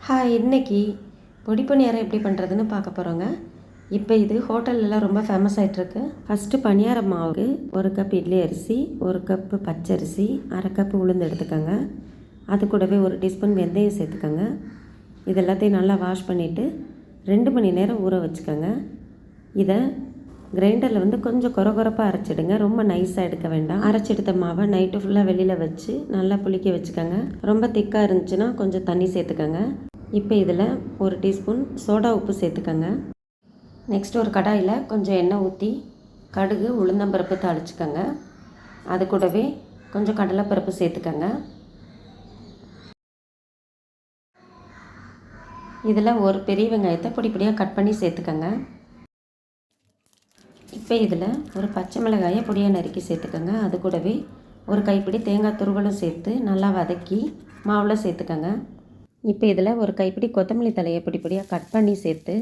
இன்னைக்கு பொடி பணியாரம் எப்படி பண்ணுறதுன்னு பார்க்க போகிறோங்க. இப்போ இது ஹோட்டல்லலாம் ரொம்ப ஃபேமஸ் ஆகிட்டுருக்கு. ஃபஸ்ட்டு பணியார மாவுக்கு 1 கப் இட்லி அரிசி, 1 கப்பு பச்சரிசி, 1/2 கப்பு உளுந்து எடுத்துக்கோங்க. அது கூடவே 1 டீஸ்பூன் வெந்தயம் சேர்த்துக்கோங்க. இது எல்லாத்தையும் நல்லா வாஷ் பண்ணிவிட்டு 2 மணி நேரம் ஊற வச்சுக்கோங்க. இதை கிரைண்டரில் கொஞ்சம் கொரகொரப்பாக அரைச்சிடுங்க. ரொம்ப நைஸாக எடுக்க வேண்டாம். அரைச்செடுத்த மாவை நைட்டு ஃபுல்லாக வெளியில் வச்சு நல்லா புளிக்க வச்சுக்கோங்க. ரொம்ப திக்காக இருந்துச்சுன்னா கொஞ்சம் தண்ணி சேர்த்துக்கோங்க. இப்போ இதில் 1 டீஸ்பூன் சோடா உப்பு சேர்த்துக்கோங்க. நெக்ஸ்ட் ஒரு கடாயில் கொஞ்சம் எண்ணெய் ஊற்றி கடுகு உளுந்தம்பருப்பு தாளிச்சுக்கோங்க. அது கூடவே கொஞ்சம் கடலைப்பருப்பு சேர்த்துக்கோங்க. இதில் ஒரு பெரிய வெங்காயத்தை பொடி பொடியாக கட் பண்ணி சேர்த்துக்கோங்க. இப்போ இதில் ஒரு பச்சை மிளகாயை பொடியாக நறுக்கி சேர்த்துக்கோங்க. அது கூடவே ஒரு கைப்பிடி தேங்காய் துருவலும் சேர்த்து நல்லா வதக்கி மாவில் சேர்த்துக்கோங்க. இப்போ இதில் ஒரு கைப்பிடி கொத்தமல்லி தலையை பொடி பொடியாக கட் பண்ணி சேர்த்து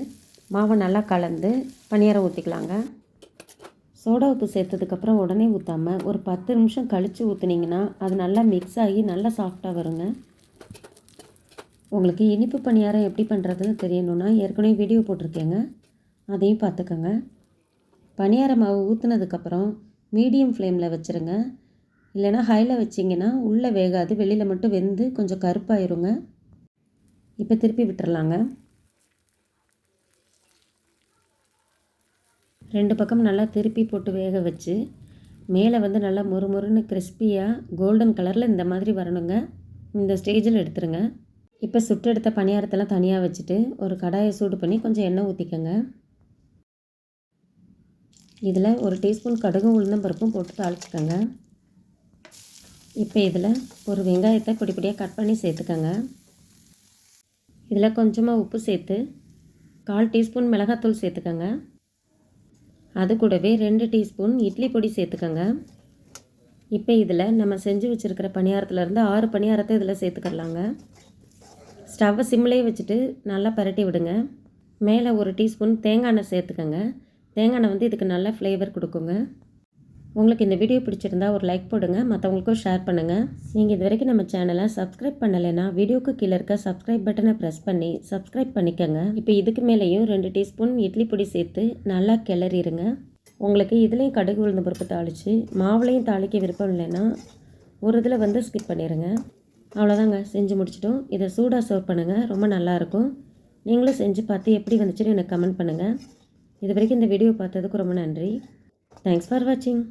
மாவை நல்லா கலந்து பணியாரம் ஊற்றிக்கலாங்க. சோடா உப்பு சேர்த்ததுக்கப்புறம் உடனே ஊற்றாமல் ஒரு 10 நிமிஷம் கழித்து ஊற்றுனீங்கன்னா அது நல்லா மிக்ஸ் ஆகி நல்லா சாஃப்டாக வருங்க. உங்களுக்கு இனிப்பு பணியாரம் எப்படி பண்ணுறதுன்னு தெரியணுன்னா ஏற்கனவே வீடியோ போட்டிருக்கேங்க, அதையும் பார்த்துக்கோங்க. பணியார மாவு ஊற்றுனதுக்கப்புறம் மீடியம் ஃப்ளேமில் வச்சுருங்க. இல்லைனா ஹையில் வச்சிங்கன்னா உள்ளே வேகாது, வெளியில் மட்டும் வெந்து கொஞ்சம் கருப்பாயிருங்க. இப்போ திருப்பி விட்டுறலாங்க. 2 பக்கம் நல்லா திருப்பி போட்டு வேக வச்சு மேலே நல்லா மொறுமொறுன்னு கிறிஸ்பியாக கோல்டன் கலரில் இந்த மாதிரி வரணுங்க. இந்த ஸ்டேஜில் எடுத்துருங்க. இப்போ சுட்டு எடுத்த பணியாரத்தெல்லாம் தனியாக வச்சுட்டு ஒரு கடாயை சூடு பண்ணி கொஞ்சம் எண்ணெய் ஊற்றிக்கோங்க. இதில் 1 டீஸ்பூன் கடுகும் உளுந்தம் பருப்பும் போட்டு தாளிச்சுக்கோங்க. இப்போ இதில் ஒரு வெங்காயத்தை பொடி பொடியாக கட் பண்ணி சேர்த்துக்கோங்க. இதில் கொஞ்சமாக உப்பு சேர்த்து 1/4 டீஸ்பூன் மிளகாத்தூள் சேர்த்துக்கோங்க. அது கூடவே 2 டீஸ்பூன் இட்லி பொடி சேர்த்துக்கோங்க. இப்போ இதில் நம்ம செஞ்சு வச்சுருக்கிற பணியாரத்துலேருந்து 6 பணியாரத்தை இதில் சேர்த்துக்கலாங்க. ஸ்டவ்வை சிம்லேயே வச்சுட்டு நல்லா பரட்டி விடுங்க. மேலே 1 டீஸ்பூன் தேங்காய் எண்ணெய் சேர்த்துக்கோங்க. தேங்காய் எண்ணெய் இதுக்கு நல்ல ஃப்ளேவர் கொடுக்குங்க. உங்களுக்கு இந்த வீடியோ பிடிச்சிருந்தா ஒரு லைக் போடுங்க, மற்றவங்களுக்கும் ஷேர் பண்ணுங்கள். நீங்கள் இது வரைக்கும் நம்ம சேனலை சப்ஸ்கிரைப் பண்ணலைன்னா வீடியோக்கு கீழே இருக்க சப்ஸ்கிரைப் பட்டனை ப்ரெஸ் பண்ணி சப்ஸ்கிரைப் பண்ணிக்கோங்க. இப்போ இதுக்கு மேலேயும் 2 டீஸ்பூன் இட்லி பொடி சேர்த்து நல்லா கிளறிடுங்க. உங்களுக்கு இதுலேயும் கடுகு உளுந்து பருப்பு தாளித்து மாவுலையும் தாளிக்க விருப்பம் இல்லைன்னா ஒரு இதில் ஸ்கிப் பண்ணிடுங்க. அவ்வளோதாங்க, செஞ்சு முடிச்சிட்டோம். இதை சூடாக சர்வ் பண்ணுங்கள், ரொம்ப நல்லாயிருக்கும். நீங்களும் செஞ்சு பார்த்து எப்படி வந்துச்சுன்னு எனக்கு கமெண்ட் பண்ணுங்கள். இது வரைக்கும் இந்த வீடியோ பார்த்ததுக்கு ரொம்ப நன்றி. தேங்க்ஸ் ஃபார் வாட்சிங்.